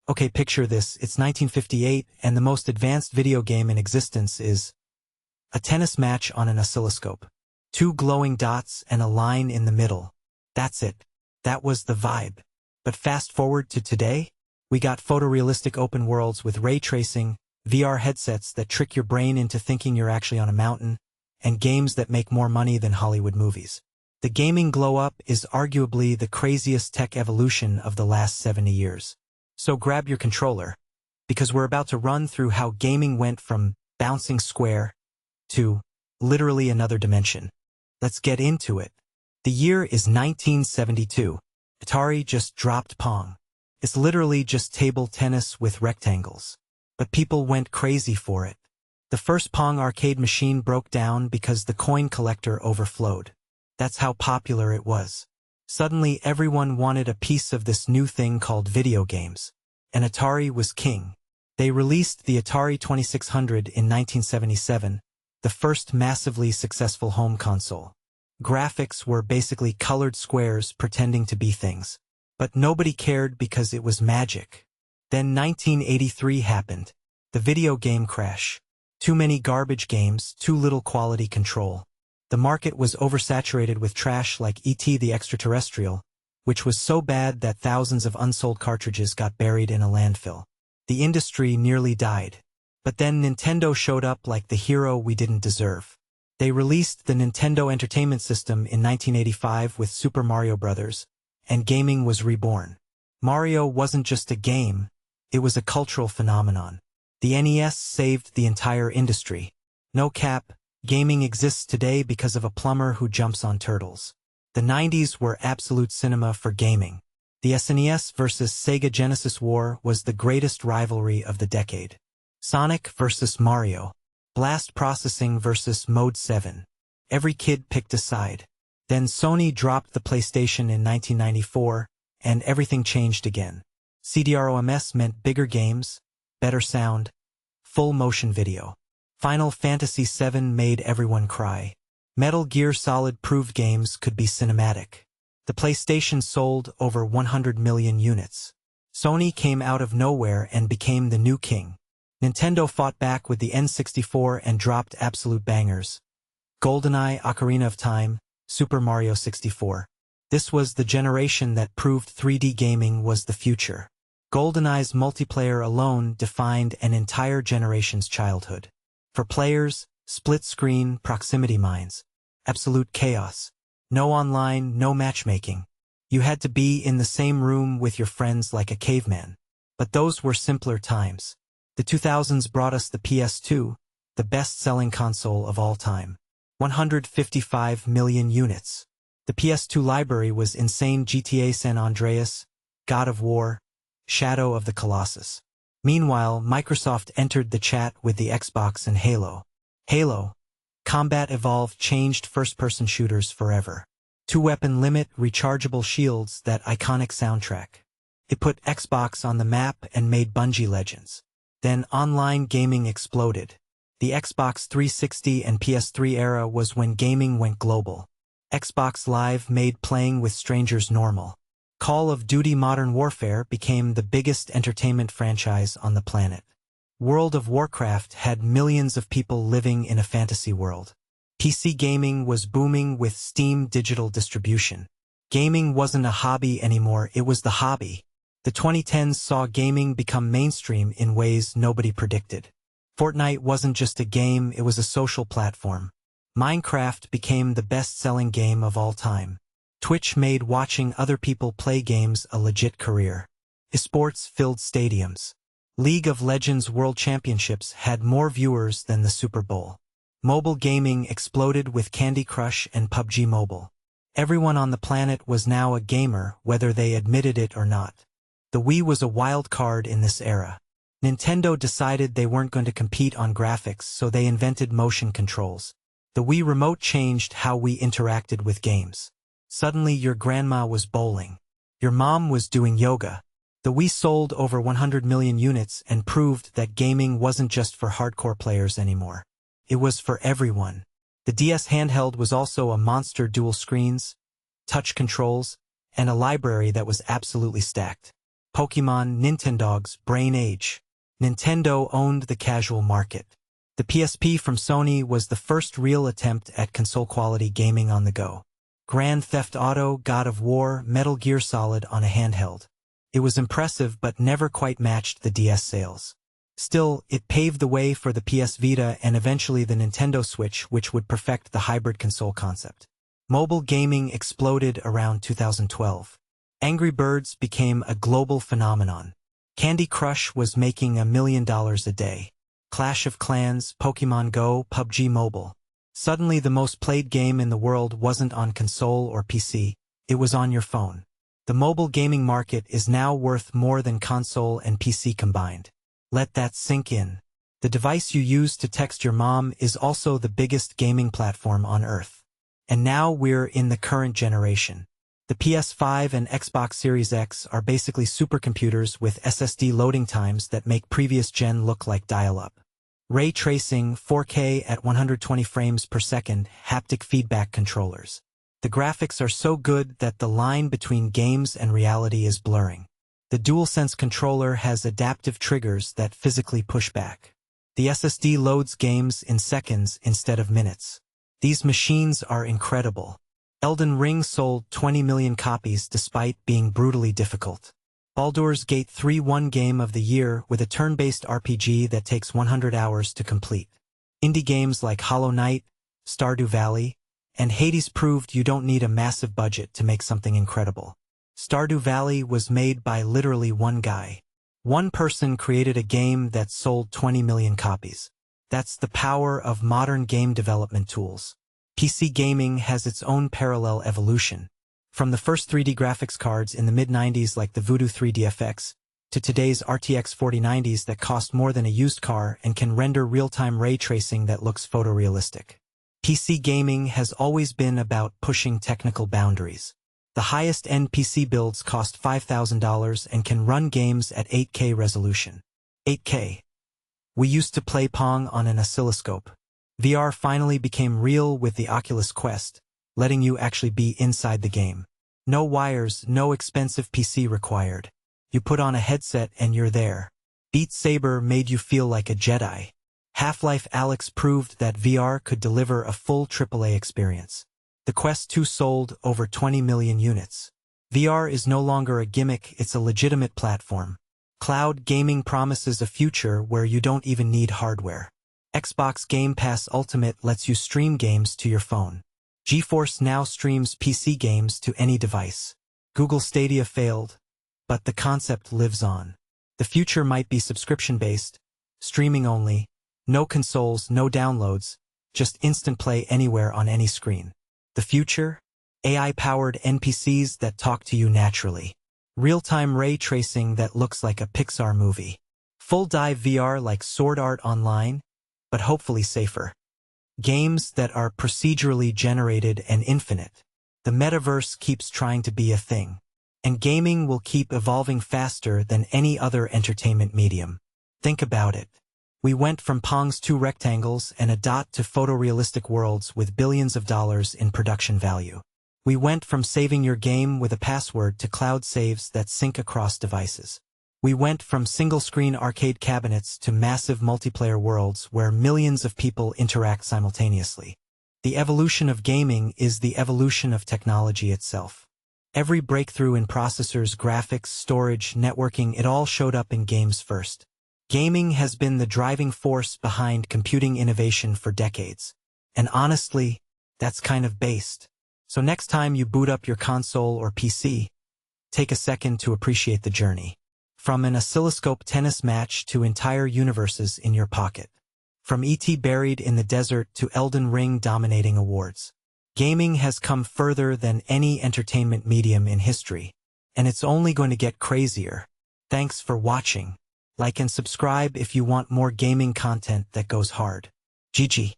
Okay, picture this, it's 1958 and the most advanced video game in existence is a tennis match on an oscilloscope. Two glowing dots and a line in the middle. That's it. That was the vibe. But fast forward to today, we got photorealistic open worlds with ray tracing, VR headsets that trick your brain into thinking you're actually on a mountain, and games that make more money than Hollywood movies. The gaming glow-up is arguably the craziest tech evolution of the last 70 years. So grab your controller, because we're about to run through how gaming went from bouncing square to literally another dimension. Let's get into it. The year is 1972. Atari just dropped Pong. It's literally just table tennis with rectangles. But people went crazy for it. The first Pong arcade machine broke down because the coin collector overflowed. That's how popular it was. Suddenly everyone wanted a piece of this new thing called video games. And Atari was king. They released the Atari 2600 in 1977, the first massively successful home console. Graphics were basically colored squares pretending to be things. But nobody cared because it was magic. Then 1983 happened. The video game crash. Too many garbage games, too little quality control. The market was oversaturated with trash like E.T. the Extraterrestrial, which was so bad that thousands of unsold cartridges got buried in a landfill. The industry nearly died. But then Nintendo showed up like the hero we didn't deserve. They released the Nintendo Entertainment System in 1985 with Super Mario Bros., and gaming was reborn. Mario wasn't just a game, it was a cultural phenomenon. The NES saved the entire industry. No cap, gaming exists today because of a plumber who jumps on turtles. The 90s were absolute cinema for gaming. The SNES versus Sega Genesis war was the greatest rivalry of the decade. Sonic versus Mario. Blast processing versus Mode 7. Every kid picked a side. Then Sony dropped the PlayStation in 1994, and everything changed again. CD-ROMs meant bigger games, better sound, full motion video. Final Fantasy VII made everyone cry. Metal Gear Solid proved games could be cinematic. The PlayStation sold over 100 million units. Sony came out of nowhere and became the new king. Nintendo fought back with the N64 and dropped absolute bangers. GoldenEye, Ocarina of Time, Super Mario 64. This was the generation that proved 3D gaming was the future. GoldenEye's multiplayer alone defined an entire generation's childhood. For players, split-screen proximity mines. Absolute chaos. No online, no matchmaking. You had to be in the same room with your friends like a caveman. But those were simpler times. The 2000s brought us the PS2, the best-selling console of all time. 155 million units. The PS2 library was insane. GTA San Andreas, God of War, Shadow of the Colossus. Meanwhile, Microsoft entered the chat with the Xbox and Halo. Halo. Combat Evolved changed first-person shooters forever. Two-weapon limit, rechargeable shields, that iconic soundtrack. It put Xbox on the map and made Bungie legends. Then online gaming exploded. The Xbox 360 and PS3 era was when gaming went global. Xbox Live made playing with strangers normal. Call of Duty Modern Warfare became the biggest entertainment franchise on the planet. World of Warcraft had millions of people living in a fantasy world. PC gaming was booming with Steam digital distribution. Gaming wasn't a hobby anymore, it was the hobby. The 2010s saw gaming become mainstream in ways nobody predicted. Fortnite wasn't just a game, it was a social platform. Minecraft became the best-selling game of all time. Twitch made watching other people play games a legit career. Esports filled stadiums. League of Legends World Championships had more viewers than the Super Bowl. Mobile gaming exploded with Candy Crush and PUBG Mobile. Everyone on the planet was now a gamer, whether they admitted it or not. The Wii was a wild card in this era. Nintendo decided they weren't going to compete on graphics, so they invented motion controls. The Wii Remote changed how we interacted with games. Suddenly your grandma was bowling. Your mom was doing yoga. The Wii sold over 100 million units and proved that gaming wasn't just for hardcore players anymore. It was for everyone. The DS handheld was also a monster, dual screens, touch controls, and a library that was absolutely stacked. Pokémon, Nintendogs, Brain Age. Nintendo owned the casual market. The PSP from Sony was the first real attempt at console-quality gaming on the go. Grand Theft Auto, God of War, Metal Gear Solid on a handheld. It was impressive but never quite matched the DS sales. Still, it paved the way for the PS Vita and eventually the Nintendo Switch, which would perfect the hybrid console concept. Mobile gaming exploded around 2012. Angry Birds became a global phenomenon. Candy Crush was making $1 million a day. Clash of Clans, Pokémon Go, PUBG Mobile. Suddenly the most played game in the world wasn't on console or PC, it was on your phone. The mobile gaming market is now worth more than console and PC combined. Let that sink in. The device you use to text your mom is also the biggest gaming platform on Earth. And now we're in the current generation. The PS5 and Xbox Series X are basically supercomputers with SSD loading times that make previous gen look like dial-up. Ray tracing, 4K at 120 frames per second, haptic feedback controllers. The graphics are so good that the line between games and reality is blurring. The DualSense controller has adaptive triggers that physically push back. The SSD loads games in seconds instead of minutes. These machines are incredible. Elden Ring sold 20 million copies despite being brutally difficult. Baldur's Gate 3 won Game of the Year with a turn-based RPG that takes 100 hours to complete. Indie games like Hollow Knight, Stardew Valley, and Hades proved you don't need a massive budget to make something incredible. Stardew Valley was made by literally one guy. One person created a game that sold 20 million copies. That's the power of modern game development tools. PC gaming has its own parallel evolution. From the first 3D graphics cards in the mid-90s like the Voodoo 3DFX, to today's RTX 4090s that cost more than a used car and can render real-time ray tracing that looks photorealistic. PC gaming has always been about pushing technical boundaries. The highest-end PC builds cost $5,000 and can run games at 8K resolution. 8K. We used to play Pong on an oscilloscope. VR finally became real with the Oculus Quest, letting you actually be inside the game. No wires, no expensive PC required. You put on a headset and you're there. Beat Saber made you feel like a Jedi. Half-Life Alyx proved that VR could deliver a full AAA experience. The Quest 2 sold over 20 million units. VR is no longer a gimmick, it's a legitimate platform. Cloud gaming promises a future where you don't even need hardware. Xbox Game Pass Ultimate lets you stream games to your phone. GeForce Now streams PC games to any device. Google Stadia failed, but the concept lives on. The future might be subscription-based, streaming only, no consoles, no downloads, just instant play anywhere on any screen. The future? AI-powered NPCs that talk to you naturally. Real-time ray tracing that looks like a Pixar movie. Full-dive VR like Sword Art Online, but hopefully safer. Games that are procedurally generated and infinite. The metaverse keeps trying to be a thing. And gaming will keep evolving faster than any other entertainment medium. Think about it. We went from Pong's 2 rectangles and a dot to photorealistic worlds with billions of dollars in production value. We went from saving your game with a password to cloud saves that sync across devices. We went from single-screen arcade cabinets to massive multiplayer worlds where millions of people interact simultaneously. The evolution of gaming is the evolution of technology itself. Every breakthrough in processors, graphics, storage, networking, it all showed up in games first. Gaming has been the driving force behind computing innovation for decades. And honestly, that's kind of based. So next time you boot up your console or PC, take a second to appreciate the journey. From an oscilloscope tennis match to entire universes in your pocket. From E.T. buried in the desert to Elden Ring dominating awards. Gaming has come further than any entertainment medium in history. And it's only going to get crazier. Thanks for watching. Like and subscribe if you want more gaming content that goes hard. GG.